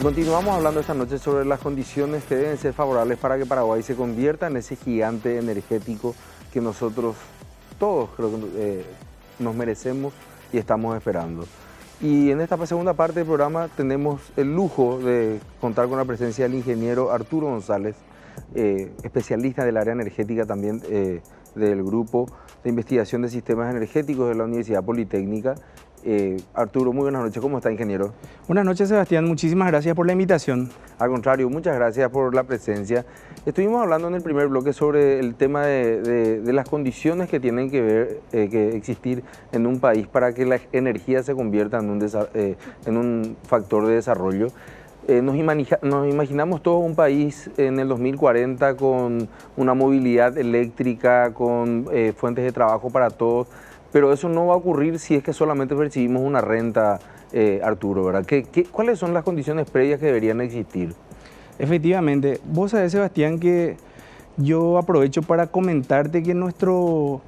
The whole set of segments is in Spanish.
Continuamos hablando esta noche sobre las condiciones que deben ser favorables para que Paraguay se convierta en ese gigante energético que nosotros todos creo que nos merecemos y estamos esperando. Y en esta segunda parte del programa tenemos el lujo de contar con la presencia del ingeniero Arturo González, especialista del área energética también del Grupo de Investigación de Sistemas Energéticos de la Universidad Politécnica. Arturo, muy buenas noches. ¿Cómo está, ingeniero? Buenas noches, Sebastián. Muchísimas gracias por la invitación. Al contrario, muchas gracias por la presencia. Estuvimos hablando en el primer bloque sobre el tema de las condiciones que tienen que existir en un país para que la energía se convierta en un factor de desarrollo. Nos imaginamos todo un país en el 2040 con una movilidad eléctrica, con fuentes de trabajo para todos, pero eso no va a ocurrir si es que solamente percibimos una renta, Arturo, ¿verdad? ¿Cuáles son las condiciones previas que deberían existir? Efectivamente, vos sabés, Sebastián, que yo aprovecho para comentarte que nuestro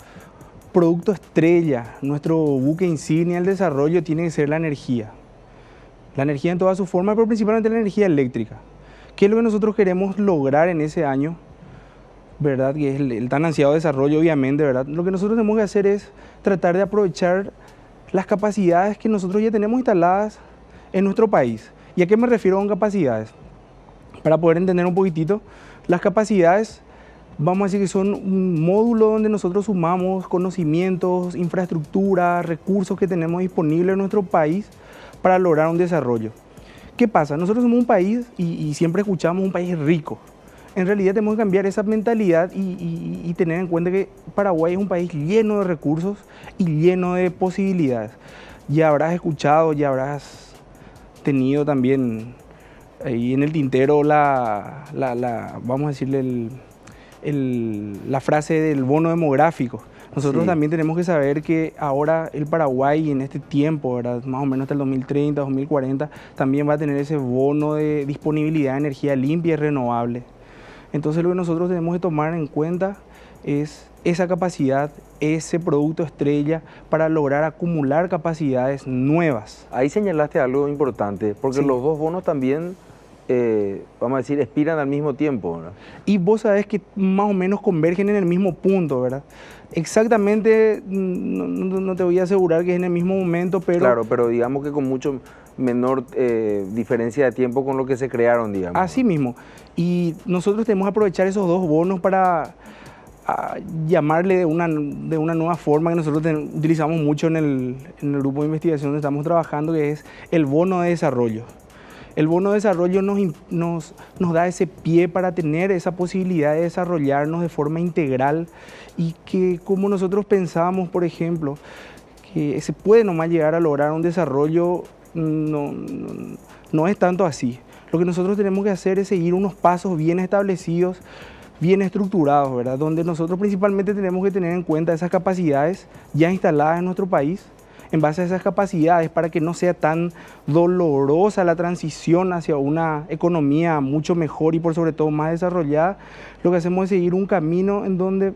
producto estrella, nuestro buque insignia del desarrollo tiene que ser la energía. La energía en toda su forma, pero principalmente la energía eléctrica. ¿Qué es lo que nosotros queremos lograr en ese año? ¿Verdad? Que es el tan ansiado desarrollo, obviamente, ¿verdad? Lo que nosotros tenemos que hacer es tratar de aprovechar las capacidades que nosotros ya tenemos instaladas en nuestro país. ¿Y a qué me refiero con capacidades? Para poder entender un poquitito, las capacidades, vamos a decir que son un módulo donde nosotros sumamos conocimientos, infraestructura, recursos que tenemos disponibles en nuestro país para lograr un desarrollo. ¿Qué pasa? Nosotros somos un país, y siempre escuchamos un país rico. En realidad tenemos que cambiar esa mentalidad y tener en cuenta que Paraguay es un país lleno de recursos y lleno de posibilidades. Ya habrás escuchado, ya habrás tenido también ahí en el tintero vamos a decirle la frase del bono demográfico. Nosotros Sí. también tenemos que saber que ahora el Paraguay en este tiempo, ¿verdad? Más o menos hasta el 2030, 2040, también va a tener ese bono de disponibilidad de energía limpia y renovable. Entonces lo que nosotros tenemos que tomar en cuenta es esa capacidad, ese producto estrella para lograr acumular capacidades nuevas. Ahí señalaste algo importante, porque Sí. los dos bonos también, vamos a decir, expiran al mismo tiempo, ¿verdad? Y vos sabés que más o menos convergen en el mismo punto, ¿verdad? Exactamente, no te voy a asegurar que es en el mismo momento, pero... Claro, pero digamos que con mucho menor diferencia de tiempo con lo que se crearon, digamos. Así mismo. Y nosotros tenemos que aprovechar esos dos bonos para llamarle de una nueva forma que nosotros utilizamos mucho en el grupo de investigación donde estamos trabajando, que es el bono de desarrollo. El bono de desarrollo nos da ese pie para tener esa posibilidad de desarrollarnos de forma integral y que como nosotros pensamos, por ejemplo, que se puede nomás llegar a lograr un desarrollo, no es tanto así. Lo que nosotros tenemos que hacer es seguir unos pasos bien establecidos, bien estructurados, ¿verdad? Donde nosotros principalmente tenemos que tener en cuenta esas capacidades ya instaladas en nuestro país, en base a esas capacidades para que no sea tan dolorosa la transición hacia una economía mucho mejor y por sobre todo más desarrollada. Lo que hacemos es seguir un camino en donde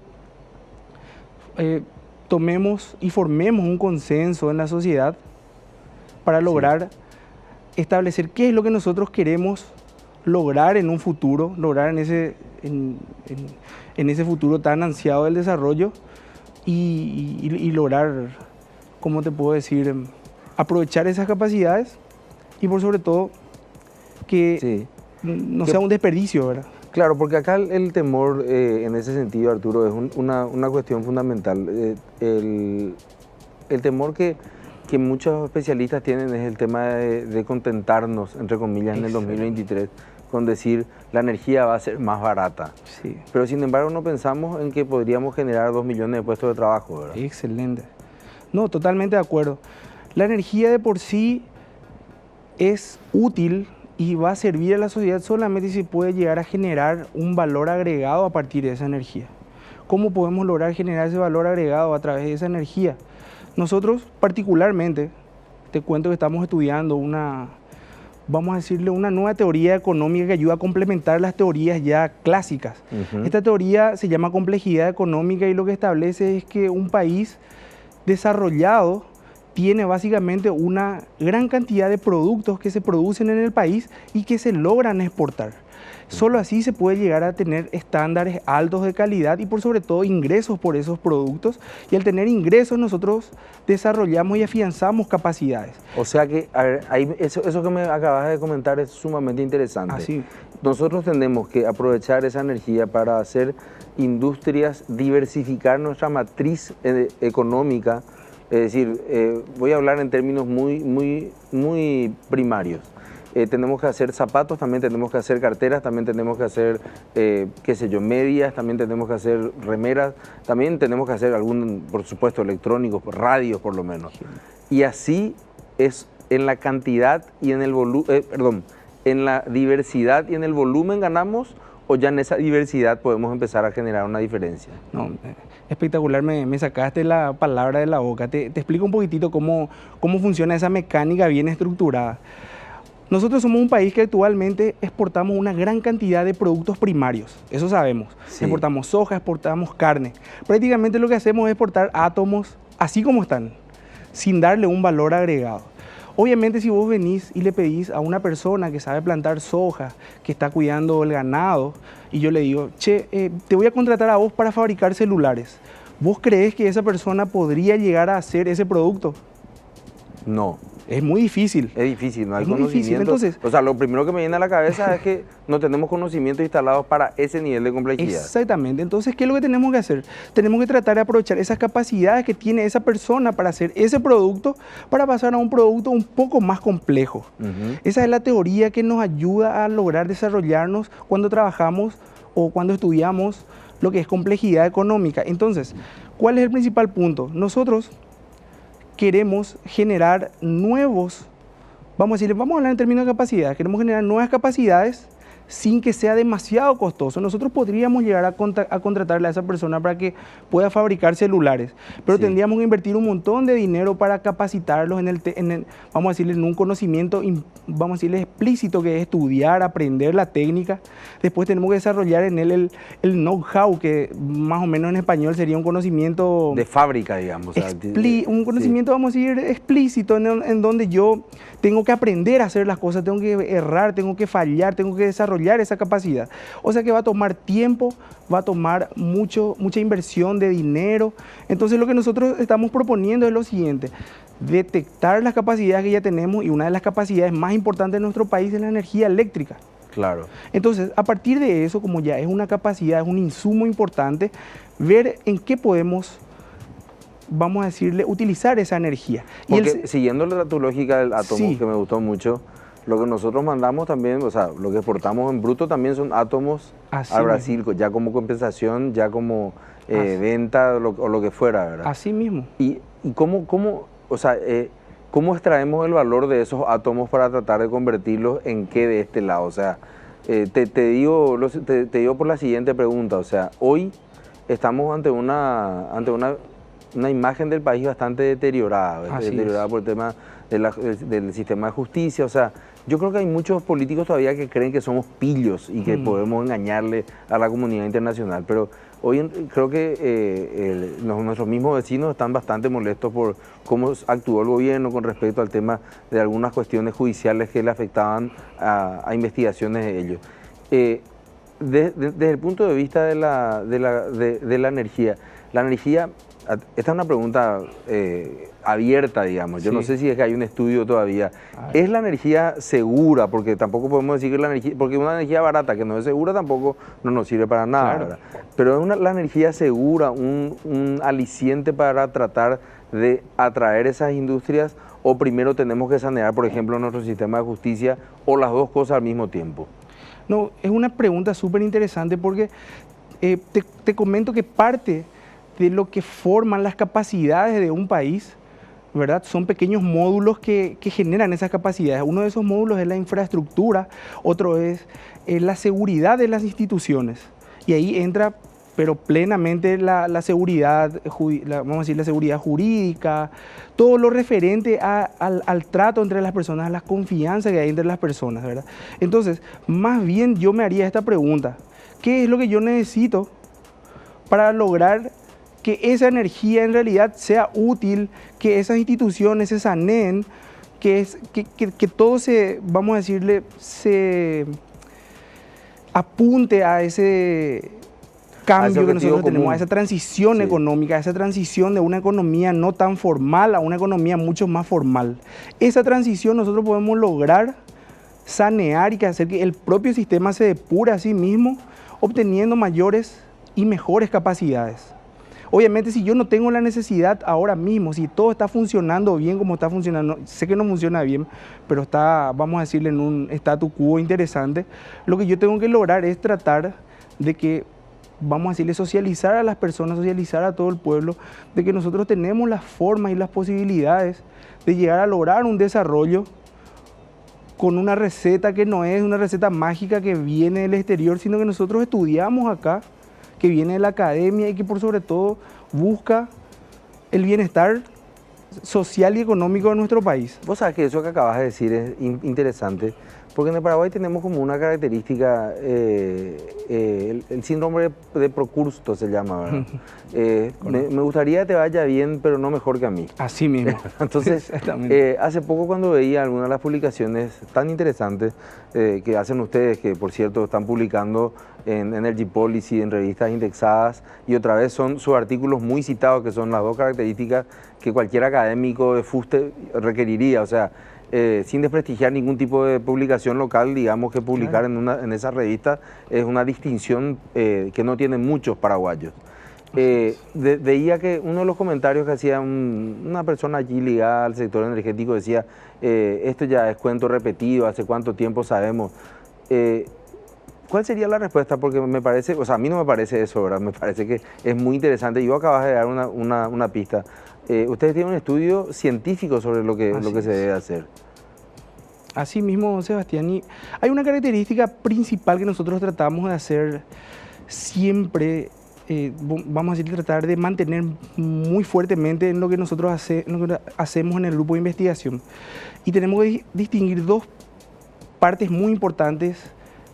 tomemos y formemos un consenso en la sociedad para lograr establecer qué es lo que nosotros queremos lograr en un futuro, lograr en ese futuro tan ansiado del desarrollo y lograr, ¿cómo te puedo decir?, aprovechar esas capacidades y por sobre todo que no sea un desperdicio, ¿verdad? Claro, porque acá el temor en ese sentido, Arturo, es una cuestión fundamental. El temor que muchos especialistas tienen es el tema de contentarnos, entre comillas, en el 2023, con decir la energía va a ser más barata. Sí. Pero sin embargo no pensamos en que podríamos generar 2 millones de puestos de trabajo, ¿verdad? Excelente. No, totalmente de acuerdo. La energía de por sí es útil y va a servir a la sociedad solamente si puede llegar a generar un valor agregado a partir de esa energía. ¿Cómo podemos lograr generar ese valor agregado a través de esa energía? Nosotros particularmente, te cuento que estamos estudiando vamos a decirle, una nueva teoría económica que ayuda a complementar las teorías ya clásicas. Esta teoría se llama complejidad económica y lo que establece es que un país desarrollado tiene básicamente una gran cantidad de productos que se producen en el país y que se logran exportar. Solo así se puede llegar a tener estándares altos de calidad y por sobre todo ingresos por esos productos. Y al tener ingresos nosotros desarrollamos y afianzamos capacidades. O sea que, a ver, eso que me acabas de comentar es sumamente interesante. Así. Nosotros tenemos que aprovechar esa energía para hacer industrias, diversificar nuestra matriz económica. Es decir, voy a hablar en términos muy primarios. Tenemos que hacer zapatos, también tenemos que hacer carteras, también tenemos que hacer, qué sé yo, medias, también tenemos que hacer remeras, también tenemos que hacer por supuesto, electrónicos, radios por lo menos. Y así es en la cantidad y en el volumen, en la diversidad y en el volumen ganamos, o ya en esa diversidad podemos empezar a generar una diferencia. No, espectacular, me sacaste la palabra de la boca. Te explico un poquitito cómo funciona esa mecánica bien estructurada. Nosotros somos un país que actualmente exportamos una gran cantidad de productos primarios, eso sabemos. Sí. Exportamos soja, exportamos carne. Prácticamente lo que hacemos es exportar átomos así como están, sin darle un valor agregado. Obviamente si vos venís y le pedís a una persona que sabe plantar soja, que está cuidando el ganado, y yo le digo, che, te voy a contratar a vos para fabricar celulares, ¿vos creés que esa persona podría llegar a hacer ese producto? No. Es muy difícil. Es difícil, no hay conocimiento. Entonces, o sea, lo primero que me viene a la cabeza es que no tenemos conocimientos instalados para ese nivel de complejidad. Exactamente. Entonces, ¿qué es lo que tenemos que hacer? Tenemos que tratar de aprovechar esas capacidades que tiene esa persona para hacer ese producto, para pasar a un producto un poco más complejo. Esa es la teoría que nos ayuda a lograr desarrollarnos cuando trabajamos o cuando estudiamos lo que es complejidad económica. Entonces, ¿cuál es el principal punto? Nosotros queremos generar vamos a hablar en términos de capacidad, queremos generar nuevas capacidades sin que sea demasiado costoso. Nosotros podríamos llegar a contratarle a esa persona para que pueda fabricar celulares, pero sí, tendríamos que invertir un montón de dinero para capacitarlos vamos a decirle, en un conocimiento, vamos a decirle, explícito, que es estudiar, aprender la técnica. Después tenemos que desarrollar en él el know-how, que más o menos en español sería un conocimiento de fábrica, digamos. Un conocimiento, sí, vamos a decir, explícito, en donde yo tengo que aprender a hacer las cosas, tengo que errar, tengo que fallar, tengo que desarrollar esa capacidad. O sea que va a tomar tiempo, va a tomar mucha inversión de dinero. Entonces lo que nosotros estamos proponiendo es lo siguiente: detectar las capacidades que ya tenemos, y una de las capacidades más importantes de nuestro país es la energía eléctrica. Claro. Entonces, a partir de eso, como ya es una capacidad, es un insumo importante, ver en qué podemos, vamos a decirle, utilizar esa energía. Porque siguiendo tu lógica del átomo, sí, que me gustó mucho, lo que nosotros mandamos también, o sea, lo que exportamos en bruto también son átomos a Brasil, mismo, ya como compensación, ya como venta o lo que fuera, ¿verdad? Así mismo. ¿Y cómo extraemos el valor de esos átomos para tratar de convertirlos en qué de este lado? O sea, te digo por la siguiente pregunta, o sea, hoy estamos ante una imagen del país bastante deteriorada, por el tema del sistema de justicia. O sea, yo creo que hay muchos políticos todavía que creen que somos pillos y que podemos engañarle a la comunidad internacional, pero hoy creo que nuestros mismos vecinos están bastante molestos por cómo actuó el gobierno con respecto al tema de algunas cuestiones judiciales que le afectaban a investigaciones de ellos. Desde el punto de vista de la energía, esta es una pregunta abierta, digamos. Yo no sé si es que hay un estudio todavía. ¿Es la energía segura? Porque tampoco podemos decir que la energía, porque una energía barata que no es segura tampoco no nos sirve para nada, claro, ¿verdad? Pero es la energía segura, un aliciente para tratar de atraer esas industrias, o primero tenemos que sanear, por ejemplo, nuestro sistema de justicia, o las dos cosas al mismo tiempo. No, es una pregunta súper interesante porque te comento que parte de lo que forman las capacidades de un país, ¿verdad? Son pequeños módulos que generan esas capacidades. Uno de esos módulos es la infraestructura, otro es la seguridad de las instituciones. Y ahí entra, pero plenamente, la seguridad, vamos a decir, la seguridad jurídica, todo lo referente al trato entre las personas, a la confianza que hay entre las personas, ¿verdad? Entonces, más bien yo me haría esta pregunta: ¿qué es lo que yo necesito para lograr que esa energía en realidad sea útil, que esas instituciones se saneen, que todo se, vamos a decirle, se apunte a ese cambio que nosotros tenemos, a esa transición económica, a esa transición de una economía no tan formal a una economía mucho más formal. Esa transición nosotros podemos lograr sanear y hacer que el propio sistema se depure a sí mismo, obteniendo mayores y mejores capacidades. Obviamente, si yo no tengo la necesidad ahora mismo, si todo está funcionando bien como está funcionando, sé que no funciona bien, pero está, vamos a decirle, en un statu quo interesante, lo que yo tengo que lograr es tratar de que, vamos a decirle, socializar a las personas, socializar a todo el pueblo, de que nosotros tenemos las formas y las posibilidades de llegar a lograr un desarrollo con una receta que no es una receta mágica que viene del exterior, sino que nosotros estudiamos acá, que viene de la academia y que por sobre todo busca el bienestar social y económico de nuestro país. Vos sabés que eso que acabas de decir es interesante, porque en el Paraguay tenemos como una característica, el síndrome de Procursto se llama, ¿verdad? Me gustaría que te vaya bien, pero no mejor que a mí. Así mismo. Entonces, hace poco cuando veía algunas de las publicaciones tan interesantes que hacen ustedes, que por cierto están publicando en Energy Policy, en revistas indexadas, y otra vez son sus artículos muy citados, que son las dos características que cualquier académico de fuste requeriría, o sea, sin desprestigiar ningún tipo de publicación local, digamos que publicar en esa revista es una distinción que no tienen muchos paraguayos. Veía que uno de los comentarios que hacía una persona allí ligada al sector energético decía, esto ya es cuento repetido, ¿hace cuánto tiempo sabemos? ¿Cuál sería la respuesta? Porque me parece, o sea, a mí no me parece eso, ¿verdad? Me parece que es muy interesante. Yo acabas de dar una pista. Ustedes tienen un estudio científico sobre lo que se debe hacer. Así mismo, Sebastián. Y hay una característica principal que nosotros tratamos de hacer siempre, vamos a decir, tratar de mantener muy fuertemente en lo que nosotros hacemos en el grupo de investigación. Y tenemos que distinguir dos partes muy importantes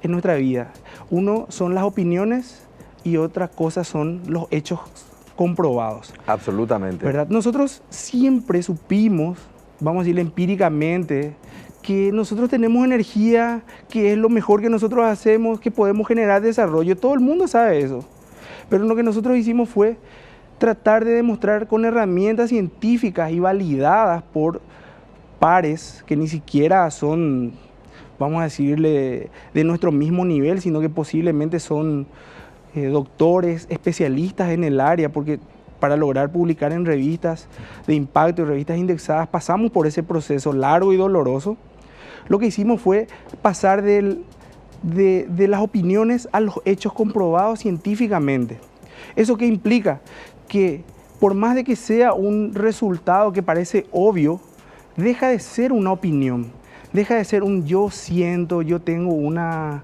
en nuestra vida. Uno son las opiniones y otra cosa son los hechos comprobados. Absolutamente. ¿Verdad? Nosotros siempre supimos, vamos a decirle empíricamente, que nosotros tenemos energía, que es lo mejor que nosotros hacemos, que podemos generar desarrollo. Todo el mundo sabe eso. Pero lo que nosotros hicimos fue tratar de demostrar con herramientas científicas y validadas por pares que ni siquiera son, vamos a decirle, de nuestro mismo nivel, sino que posiblemente son doctores, especialistas en el área, porque para lograr publicar en revistas de impacto y revistas indexadas pasamos por ese proceso largo y doloroso. Lo que hicimos fue pasar de las opiniones a los hechos comprobados científicamente. ¿Eso qué implica? Que por más de que sea un resultado que parece obvio, deja de ser una opinión. Deja de ser un yo siento, yo tengo una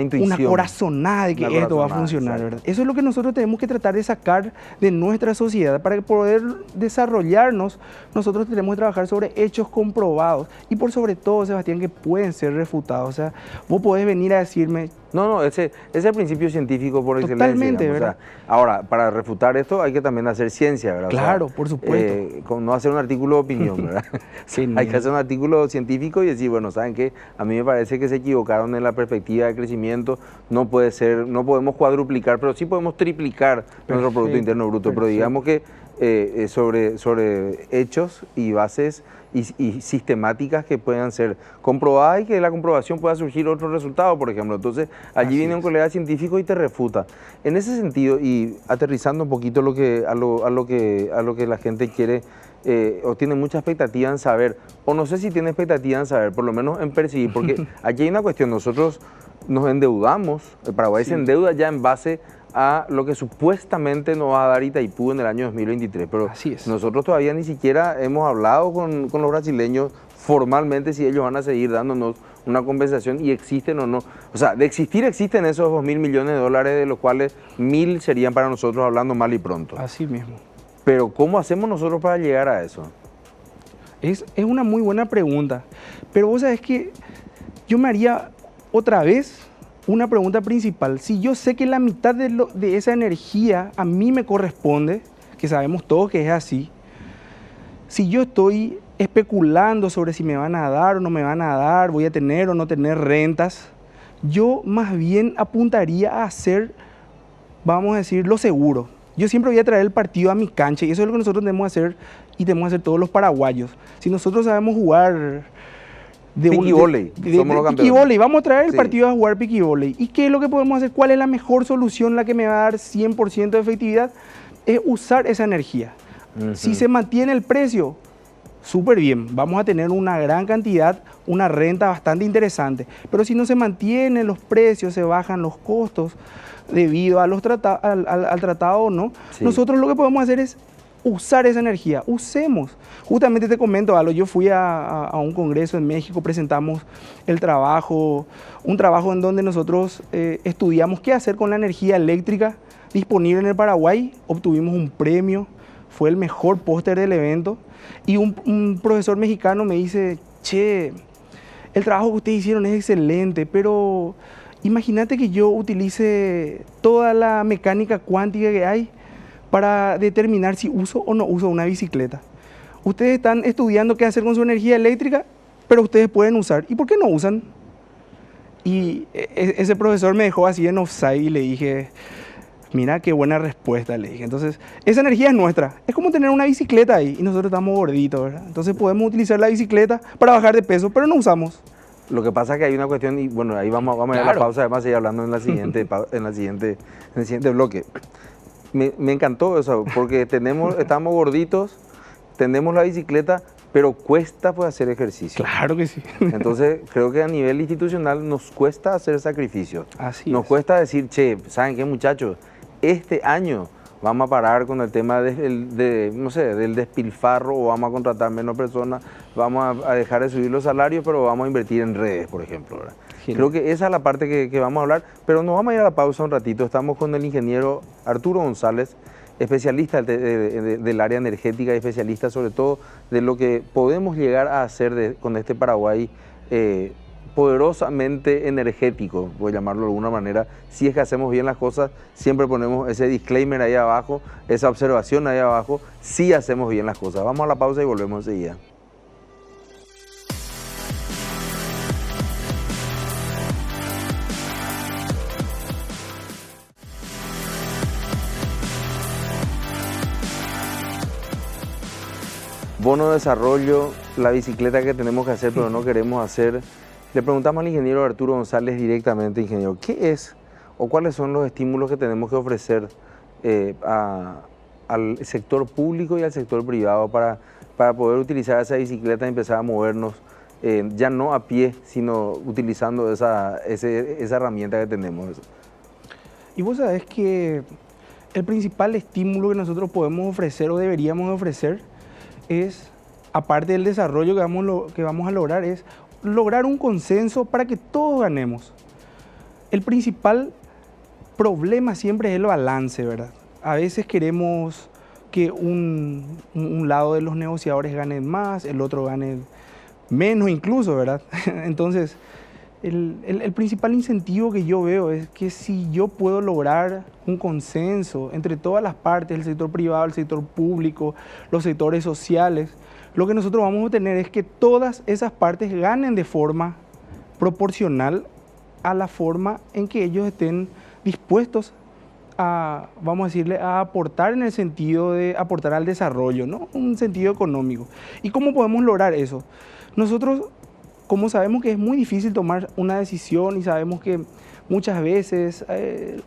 intuición, una corazonada de que esto va a funcionar, ¿verdad? Eso es lo que nosotros tenemos que tratar de sacar de nuestra sociedad. Para poder desarrollarnos, nosotros tenemos que trabajar sobre hechos comprobados y por sobre todo, Sebastián, que pueden ser refutados. O sea, vos podés venir a decirme... No, ese es el principio científico por excelencia. Totalmente, ¿verdad? O sea, ahora, para refutar esto hay que también hacer ciencia, ¿verdad? Claro, o sea, por supuesto. No hacer un artículo de opinión, ¿verdad? Sí, hay que hacer un artículo científico y decir, bueno, ¿saben qué? A mí me parece que se equivocaron en la perspectiva de crecimiento. No puede ser, no podemos cuadruplicar, pero sí podemos triplicar nuestro Producto Interno Bruto. Pero digamos que sobre hechos y bases y sistemáticas que puedan ser comprobadas y que de la comprobación pueda surgir otro resultado, por ejemplo. Entonces, allí viene un colega científico y te refuta. En ese sentido, y aterrizando un poquito a lo que la gente quiere o tiene mucha expectativa en saber, o no sé si tiene expectativa en saber, por lo menos en percibir, porque aquí hay una cuestión, nosotros nos endeudamos, el Paraguay se endeuda ya en base a lo que supuestamente nos va a dar Itaipú en el año 2023, pero nosotros todavía ni siquiera hemos hablado con los brasileños formalmente si ellos van a seguir dándonos una compensación y existen o no. O sea, de existir existen esos 2.000 millones de dólares, de los cuales 1.000 serían para nosotros hablando mal y pronto. Así mismo. Pero ¿cómo hacemos nosotros para llegar a eso? Es una muy buena pregunta, pero vos sabés que yo me haría otra vez una pregunta principal. Si yo sé que la mitad de esa energía a mí me corresponde, que sabemos todos que es así, si yo estoy especulando sobre si me van a dar o no me van a dar, voy a tener o no tener rentas, yo más bien apuntaría a hacer, vamos a decir, lo seguro. Yo siempre voy a traer el partido a mi cancha y eso es lo que nosotros tenemos que hacer y tenemos que hacer todos los paraguayos. Si nosotros sabemos jugar piqui-voley, somos los campeones. Piqui-voley, vamos a traer el Sí. partido a jugar piqui-voley. ¿Y qué es lo que podemos hacer? ¿Cuál es la mejor solución, la que me va a dar 100% de efectividad? Es usar esa energía. Si se mantiene el precio, súper bien, vamos a tener una gran cantidad, una renta bastante interesante. Pero si no se mantienen los precios, se bajan los costos debido a los al tratado o no, Sí. nosotros lo que podemos hacer es usar esa energía, usemos. Justamente te comento algo, yo fui a un congreso en México, presentamos un trabajo en donde nosotros estudiamos qué hacer con la energía eléctrica disponible en el Paraguay, obtuvimos un premio, fue el mejor póster del evento y un profesor mexicano me dice, che, el trabajo que ustedes hicieron es excelente, pero imagínate que yo utilice toda la mecánica cuántica que hay para determinar si uso o no uso una bicicleta. Ustedes están estudiando qué hacer con su energía eléctrica, pero ustedes pueden usar. ¿Y por qué no usan? Y ese profesor me dejó así en offside y le dije, mira qué buena respuesta, le dije. Entonces, esa energía es nuestra. Es como tener una bicicleta ahí y nosotros estamos gorditos, ¿verdad? Entonces podemos utilizar la bicicleta para bajar de peso, pero no usamos. Lo que pasa es que hay una cuestión, y bueno, ahí vamos a ir a la Claro. pausa, además seguir hablando en el siguiente bloque. Me encantó eso, porque estamos gorditos, tenemos la bicicleta, pero cuesta pues, hacer ejercicio. Claro que sí. Entonces, creo que a nivel institucional nos cuesta hacer sacrificios. Así Nos es. cuesta decir, che, ¿saben qué, muchachos? Este año vamos a parar con el tema no sé, del despilfarro, o vamos a contratar menos personas, vamos a dejar de subir los salarios, pero vamos a invertir en redes, por ejemplo, ¿verdad? Genial. Creo que esa es la parte que vamos a hablar, pero nos vamos a ir a la pausa un ratito. Estamos con el ingeniero Arturo González, especialista del área energética y especialista sobre todo de lo que podemos llegar a hacer con este Paraguay poderosamente energético, voy a llamarlo de alguna manera. Si es que hacemos bien las cosas, siempre ponemos ese disclaimer ahí abajo, esa observación ahí abajo, si hacemos bien las cosas. Vamos a la pausa y volvemos enseguida. Bono de desarrollo, la bicicleta que tenemos que hacer pero no queremos hacer. Le preguntamos al ingeniero Arturo González directamente, ingeniero, ¿qué es o cuáles son los estímulos que tenemos que ofrecer al sector público y al sector privado para poder utilizar esa bicicleta y empezar a movernos ya no a pie, sino utilizando esa herramienta que tenemos? Y vos sabés que el principal estímulo que nosotros podemos ofrecer o deberíamos ofrecer es, aparte del desarrollo que vamos a lograr, es lograr un consenso para que todos ganemos. El principal problema siempre es el balance, ¿verdad? A veces queremos que un lado de los negociadores gane más, el otro gane menos incluso, ¿verdad? Entonces, el principal incentivo que yo veo es que si yo puedo lograr un consenso entre todas las partes, el sector privado, el sector público, los sectores sociales, lo que nosotros vamos a obtener es que todas esas partes ganen de forma proporcional a la forma en que ellos estén dispuestos a, vamos a decirle, a aportar en el sentido de aportar al desarrollo, ¿no? Un sentido económico. ¿Y cómo podemos lograr eso? Nosotros, como sabemos que es muy difícil tomar una decisión y sabemos que muchas veces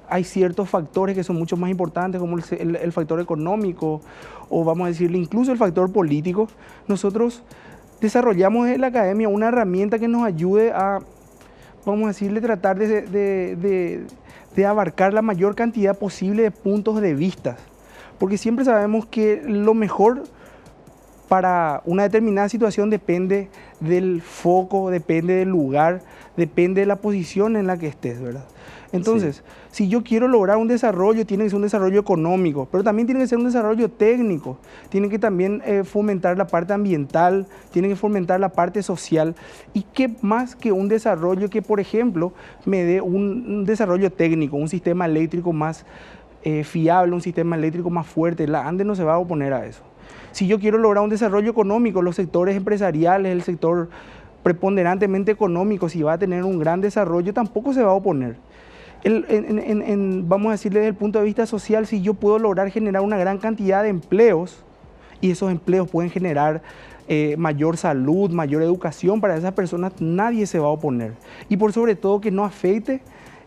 hay ciertos factores que son mucho más importantes, como el factor económico, o vamos a decirle incluso el factor político, nosotros desarrollamos en la academia una herramienta que nos ayude a, vamos a decirle, tratar de abarcar la mayor cantidad posible de puntos de vista, porque siempre sabemos que lo mejor para una determinada situación depende del foco, depende del lugar, depende de la posición en la que estés, ¿verdad? Entonces, si yo quiero lograr un desarrollo, tiene que ser un desarrollo económico, pero también tiene que ser un desarrollo técnico, tiene que también fomentar la parte ambiental, tiene que fomentar la parte social. ¿Y qué más que un desarrollo que, por ejemplo, me dé un desarrollo técnico, un sistema eléctrico más fiable, un sistema eléctrico más fuerte. La ANDE no se va a oponer a eso. Si yo quiero lograr un desarrollo económico, los sectores empresariales, el sector preponderantemente económico, si va a tener un gran desarrollo, tampoco se va a oponer. Vamos a decirle desde el punto de vista social, si yo puedo lograr generar una gran cantidad de empleos, y esos empleos pueden generar mayor salud, mayor educación para esas personas, nadie se va a oponer. Y por sobre todo que no afecte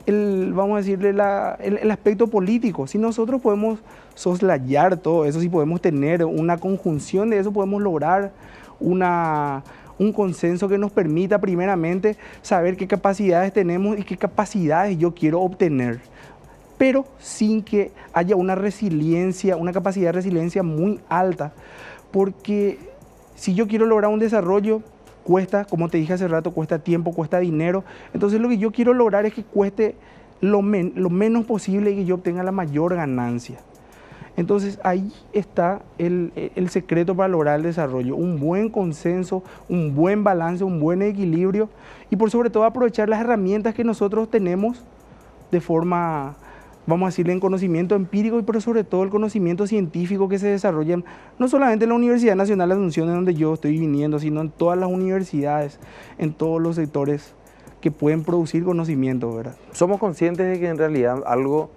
vamos a decirle, el aspecto político. Si nosotros podemos soslayar todo eso, si podemos tener una conjunción de eso, podemos lograr un consenso que nos permita primeramente saber qué capacidades tenemos y qué capacidades yo quiero obtener, pero sin que haya una resiliencia, una capacidad de resiliencia muy alta, porque si yo quiero lograr un desarrollo, cuesta, como te dije hace rato, cuesta tiempo, cuesta dinero. Entonces lo que yo quiero lograr es que cueste lo menos posible y que yo obtenga la mayor ganancia. Entonces ahí está el secreto para lograr el desarrollo, un buen consenso, un buen balance, un buen equilibrio y por sobre todo aprovechar las herramientas que nosotros tenemos de forma, vamos a decirle, en conocimiento empírico y pero sobre todo el conocimiento científico que se desarrolla no solamente en la Universidad Nacional de Asunción, de donde yo estoy viniendo, sino en todas las universidades, en todos los sectores que pueden producir conocimiento, ¿verdad? Somos conscientes de que en realidad algo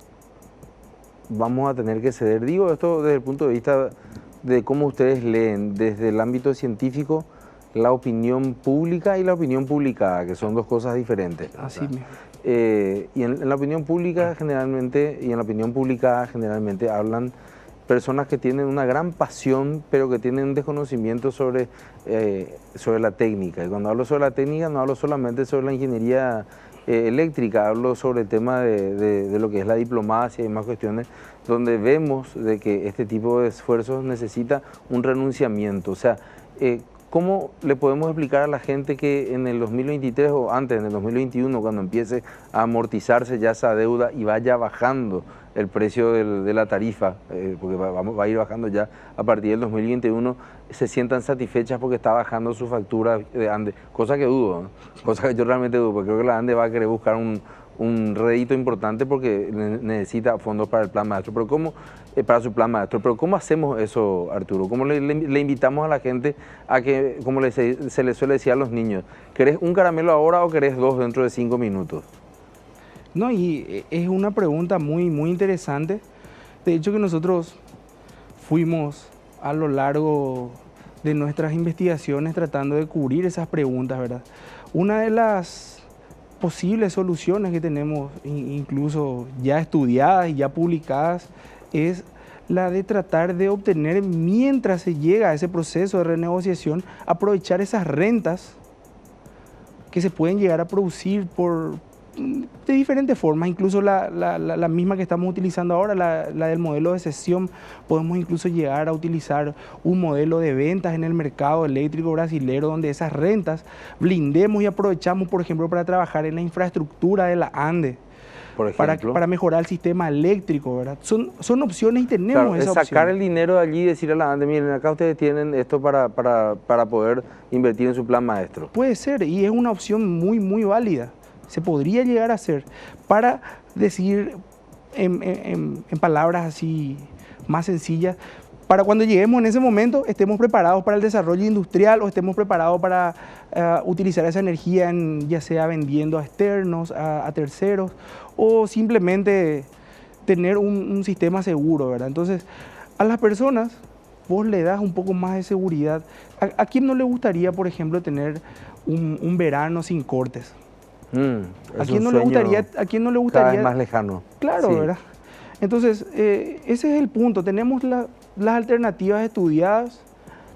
vamos a tener que ceder. Digo esto desde el punto de vista de cómo ustedes leen desde el ámbito científico la opinión pública y la opinión publicada, que son dos cosas diferentes. Así mismo. Y en la opinión pública generalmente, y en la opinión publicada generalmente hablan personas que tienen una gran pasión, pero que tienen un desconocimiento sobre la técnica. Y cuando hablo sobre la técnica no hablo solamente sobre la ingeniería eléctrica, hablo sobre el tema de lo que es la diplomacia y más cuestiones, donde vemos de que este tipo de esfuerzos necesita un renunciamiento. O sea, ¿cómo le podemos explicar a la gente que en el 2023 o antes, en el 2021, cuando empiece a amortizarse ya esa deuda y vaya bajando el precio de la tarifa, porque va a ir bajando ya a partir del 2021, se sientan satisfechas porque está bajando su factura de ANDE? Cosa que dudo, ¿no? Cosa que yo realmente dudo, porque creo que la ANDE va a querer buscar un rédito importante porque necesita fondos para el plan maestro, pero ¿cómo, para su plan maestro? Pero ¿cómo hacemos eso, Arturo? ¿Cómo le invitamos a la gente a que, como se le suele decir a los niños, ¿querés un caramelo ahora o querés dos dentro de 5 minutos? No, y es una pregunta muy, muy interesante. De hecho que nosotros fuimos a lo largo de nuestras investigaciones tratando de cubrir esas preguntas, ¿verdad? Una de las posibles soluciones que tenemos, incluso ya estudiadas y ya publicadas, es la de tratar de obtener, mientras se llega a ese proceso de renegociación, aprovechar esas rentas que se pueden llegar a producir de diferentes formas, incluso la misma que estamos utilizando ahora, la del modelo de cesión. Podemos incluso llegar a utilizar un modelo de ventas en el mercado eléctrico brasilero, donde esas rentas blindemos y aprovechamos, por ejemplo, para trabajar en la infraestructura de la ANDE, por ejemplo, para mejorar el sistema eléctrico, ¿verdad? Son opciones y tenemos, claro, esa opción. Sacar el dinero de allí y decirle a la ANDE, miren, acá ustedes tienen esto para poder invertir en su plan maestro. Puede ser, y es una opción muy, muy válida. Se podría llegar a hacer, para decir en palabras así más sencillas, para cuando lleguemos en ese momento estemos preparados para el desarrollo industrial o estemos preparados para utilizar esa energía ya sea vendiendo a externos, a terceros, o simplemente tener un sistema seguro, ¿verdad? Entonces, a las personas vos le das un poco más de seguridad. ¿A quién no le gustaría, por ejemplo, tener un verano sin cortes? ¿A quién no le gustaría? Cada vez más lejano. Claro, sí. ¿Verdad? Entonces, ese es el punto. Tenemos las alternativas estudiadas,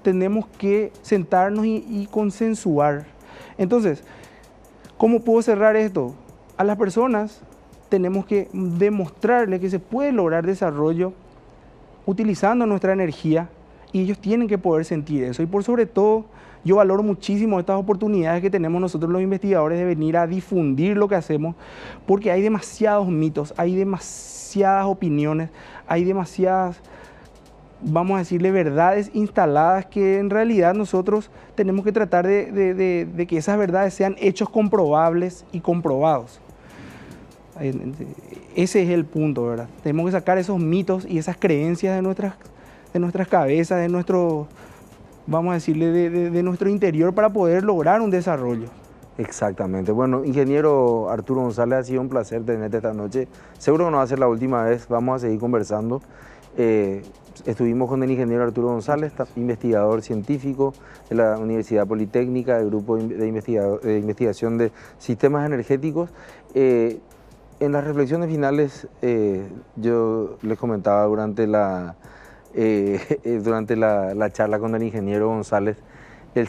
tenemos que sentarnos y consensuar. Entonces, ¿cómo puedo cerrar esto? A las personas tenemos que demostrarles que se puede lograr desarrollo utilizando nuestra energía y ellos tienen que poder sentir eso. Y por sobre todo, yo valoro muchísimo estas oportunidades que tenemos nosotros los investigadores de venir a difundir lo que hacemos, porque hay demasiados mitos, hay demasiadas opiniones, hay demasiadas, vamos a decirle, verdades instaladas que en realidad nosotros tenemos que tratar de que esas verdades sean hechos comprobables y comprobados. Ese es el punto, ¿verdad? Tenemos que sacar esos mitos y esas creencias de nuestras cabezas, de nuestro, vamos a decirle, de nuestro interior para poder lograr un desarrollo. Exactamente. Bueno, ingeniero Arturo González, ha sido un placer tenerte esta noche. Seguro que no va a ser la última vez, vamos a seguir conversando. Estuvimos con el ingeniero Arturo González, investigador científico de la Universidad Politécnica, del Grupo de Investigación de Sistemas Energéticos. En las reflexiones finales, yo les comentaba durante la charla con el ingeniero González, el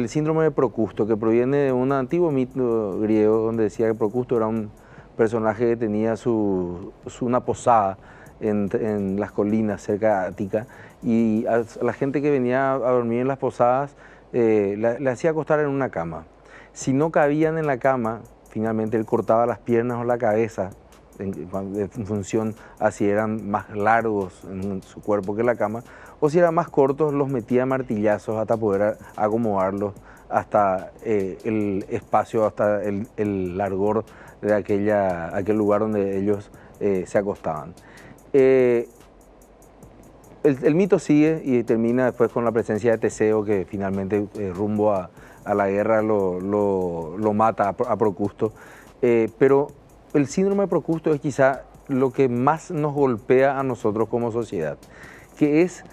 síndrome de Procusto, que proviene de un antiguo mito griego donde decía que Procusto era un personaje que tenía una posada en las colinas cerca de Ática, y a la gente que venía a dormir en las posadas le hacía acostar en una cama. Si no cabían en la cama, finalmente él cortaba las piernas o la cabeza en función a si eran más largos en su cuerpo que la cama, o si eran más cortos, los metía a martillazos hasta poder acomodarlos hasta el espacio, hasta el largor de aquel lugar donde ellos se acostaban. El mito sigue y termina después con la presencia de Teseo, que finalmente rumbo a la guerra lo mata a Procusto. Pero el síndrome de Procusto es quizá lo que más nos golpea a nosotros como sociedad, que es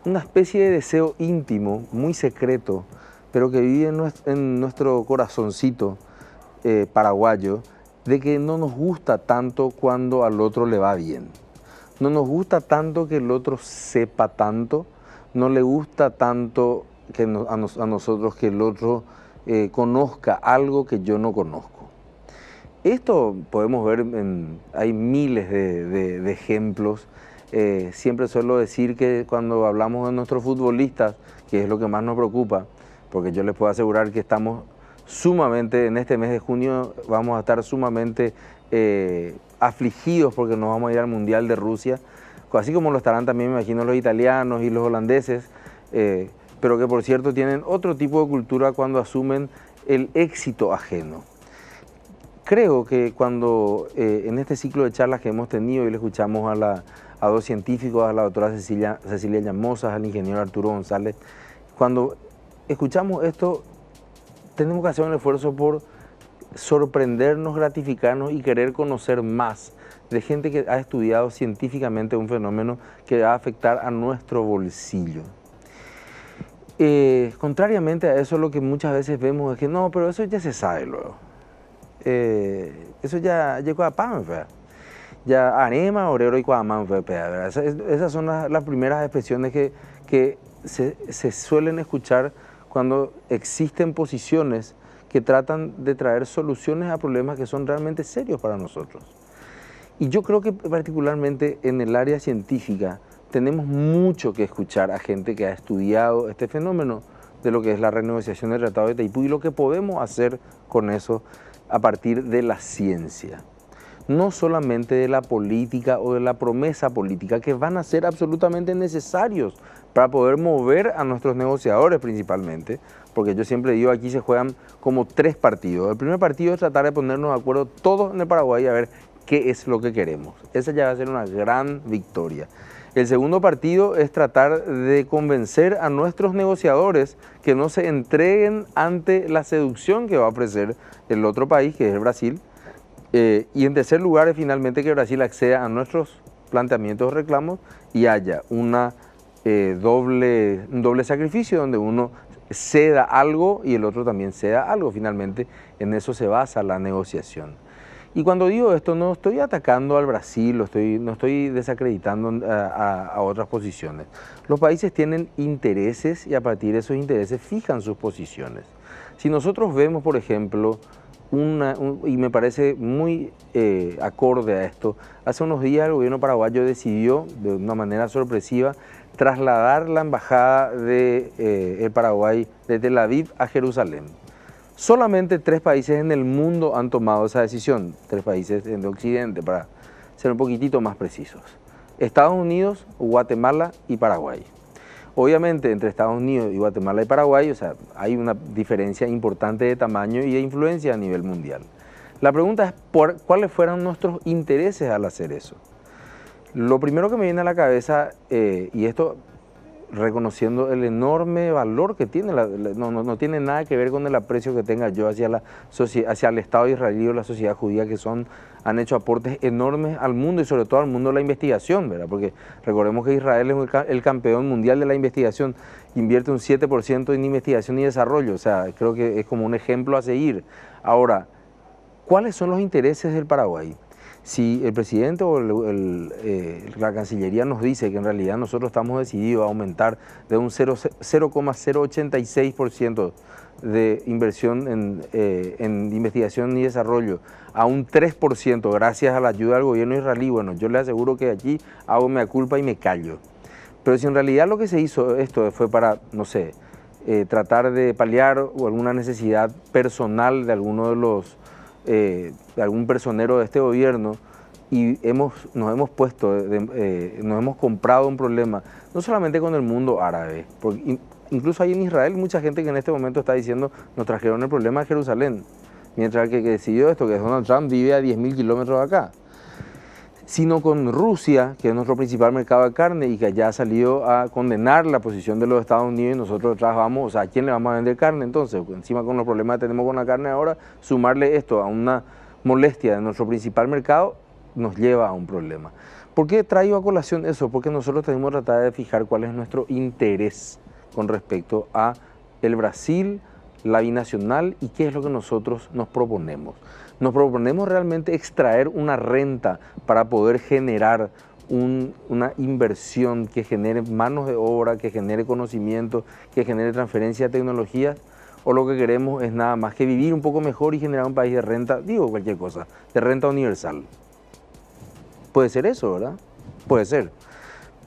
una especie de deseo íntimo, muy secreto, pero que vive en nuestro corazoncito paraguayo, de que no nos gusta tanto cuando al otro le va bien. No nos gusta tanto que el otro sepa tanto, no le gusta tanto que a nosotros que el otro conozca algo que yo no conozco. Esto podemos ver, hay miles de ejemplos. Siempre suelo decir que cuando hablamos de nuestros futbolistas, que es lo que más nos preocupa, porque yo les puedo asegurar que estamos sumamente, en este mes de junio vamos a estar sumamente afligidos porque nos vamos a ir al Mundial de Rusia, así como lo estarán también, me imagino, los italianos y los holandeses, pero que por cierto tienen otro tipo de cultura cuando asumen el éxito ajeno. Creo que cuando en este ciclo de charlas que hemos tenido y le escuchamos a dos científicos, a la doctora Cecilia Llamosas, al ingeniero Arturo González, cuando escuchamos esto tenemos que hacer un esfuerzo por sorprendernos, gratificarnos y querer conocer más de gente que ha estudiado científicamente un fenómeno que va a afectar a nuestro bolsillo. Contrariamente a eso, lo que muchas veces vemos es que no, pero eso ya se sabe luego. Eso ya llegó a pan, ya arema, orero y cuamán, esas son las primeras expresiones que se suelen escuchar cuando existen posiciones que tratan de traer soluciones a problemas que son realmente serios para nosotros. Y yo creo que particularmente en el área científica tenemos mucho que escuchar a gente que ha estudiado este fenómeno de lo que es la renegociación del Tratado de Itaipú y lo que podemos hacer con eso a partir de la ciencia. No solamente de la política o de la promesa política, que van a ser absolutamente necesarios para poder mover a nuestros negociadores principalmente, porque yo siempre digo, aquí se juegan como 3 partidos. El primer partido es tratar de ponernos de acuerdo todos en el Paraguay a ver qué es lo que queremos. Esa ya va a ser una gran victoria. El segundo partido es tratar de convencer a nuestros negociadores que no se entreguen ante la seducción que va a ofrecer el otro país, que es el Brasil. Y en tercer lugar es finalmente que Brasil acceda a nuestros planteamientos o reclamos y haya un doble sacrificio donde uno ceda algo y el otro también ceda algo. Finalmente en eso se basa la negociación. Y cuando digo esto no estoy atacando al Brasil, no estoy desacreditando a otras posiciones. Los países tienen intereses y a partir de esos intereses fijan sus posiciones. Si nosotros vemos, por ejemplo, y me parece muy acorde a esto, hace unos días el gobierno paraguayo decidió de una manera sorpresiva trasladar la embajada del Paraguay de Tel Aviv a Jerusalén. Solamente 3 países en el mundo han tomado esa decisión, 3 países en el occidente, para ser un poquitito más precisos. Estados Unidos, Guatemala y Paraguay. Obviamente entre Estados Unidos y Guatemala y Paraguay, hay una diferencia importante de tamaño y de influencia a nivel mundial. La pregunta es cuáles fueron nuestros intereses al hacer eso. Lo primero que me viene a la cabeza, y esto reconociendo el enorme valor que tiene, no tiene nada que ver con el aprecio que tenga yo hacia el Estado israelí o la sociedad judía, que han hecho aportes enormes al mundo y sobre todo al mundo de la investigación, ¿verdad? Porque recordemos que Israel es el campeón mundial de la investigación, invierte un 7% en investigación y desarrollo, o sea, creo que es como un ejemplo a seguir. Ahora, ¿cuáles son los intereses del Paraguay? Si el presidente o la Cancillería nos dice que en realidad nosotros estamos decididos a aumentar de un 0,086% de inversión en investigación y desarrollo a un 3% gracias a la ayuda del gobierno israelí, bueno, yo le aseguro que allí hago mea culpa y me callo. Pero si en realidad lo que se hizo esto fue para, no sé, tratar de paliar alguna necesidad personal de alguno de algún personero de este gobierno, y nos hemos comprado un problema, no solamente con el mundo árabe, porque incluso hay en Israel mucha gente que en este momento está diciendo nos trajeron el problema de Jerusalén, mientras que decidió esto, que Donald Trump vive a 10.000 kilómetros de acá, sino con Rusia, que es nuestro principal mercado de carne y que ya ha salido a condenar la posición de los Estados Unidos, y nosotros atrás vamos, o sea, ¿a quién le vamos a vender carne? Entonces, encima con los problemas que tenemos con la carne ahora, sumarle esto a una molestia de nuestro principal mercado nos lleva a un problema. ¿Por qué traigo a colación eso? Porque nosotros tenemos que tratar de fijar cuál es nuestro interés con respecto a el Brasil, la binacional y qué es lo que nosotros nos proponemos. Nos proponemos realmente extraer una renta para poder generar una inversión que genere manos de obra, que genere conocimiento, que genere transferencia de tecnologías, o lo que queremos es nada más que vivir un poco mejor y generar un país de renta, digo cualquier cosa, de renta universal. Puede ser eso, ¿verdad? Puede ser.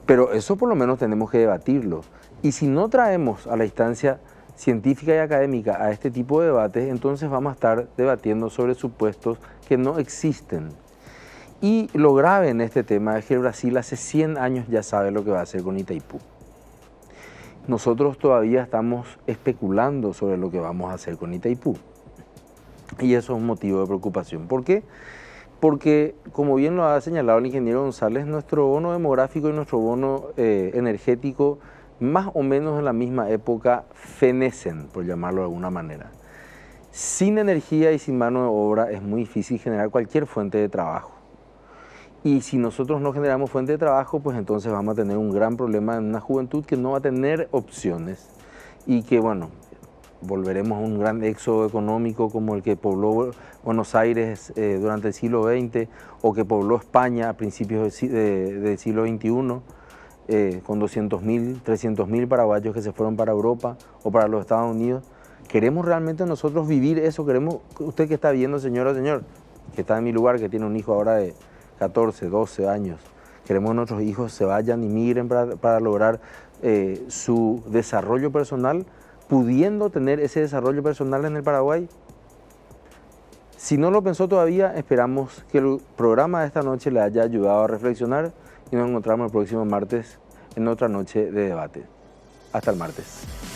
Pero eso por lo menos tenemos que debatirlo. Y si no traemos a la instancia científica y académica a este tipo de debates, entonces vamos a estar debatiendo sobre supuestos que no existen. Y lo grave en este tema es que Brasil hace 100 años ya sabe lo que va a hacer con Itaipú. Nosotros todavía estamos especulando sobre lo que vamos a hacer con Itaipú. Y eso es un motivo de preocupación. ¿Por qué? Porque, como bien lo ha señalado el ingeniero González, nuestro bono demográfico y nuestro bono energético, más o menos en la misma época, fenecen, por llamarlo de alguna manera. Sin energía y sin mano de obra es muy difícil generar cualquier fuente de trabajo. Y si nosotros no generamos fuente de trabajo, pues entonces vamos a tener un gran problema en una juventud que no va a tener opciones y que, bueno, volveremos a un gran éxodo económico como el que pobló Buenos Aires durante el siglo XX o que pobló España a principios del siglo XXI, con 200.000, 300.000 paraguayos que se fueron para Europa o para los Estados Unidos. ¿Queremos realmente nosotros vivir eso? ¿Queremos, usted que está viendo, señora o señor, que está en mi lugar, que tiene un hijo ahora de 14, 12 años, queremos que nuestros hijos se vayan y migren para lograr su desarrollo personal, pudiendo tener ese desarrollo personal en el Paraguay? Si no lo pensó todavía, esperamos que el programa de esta noche le haya ayudado a reflexionar y nos encontramos el próximo martes en otra noche de debate. Hasta el martes.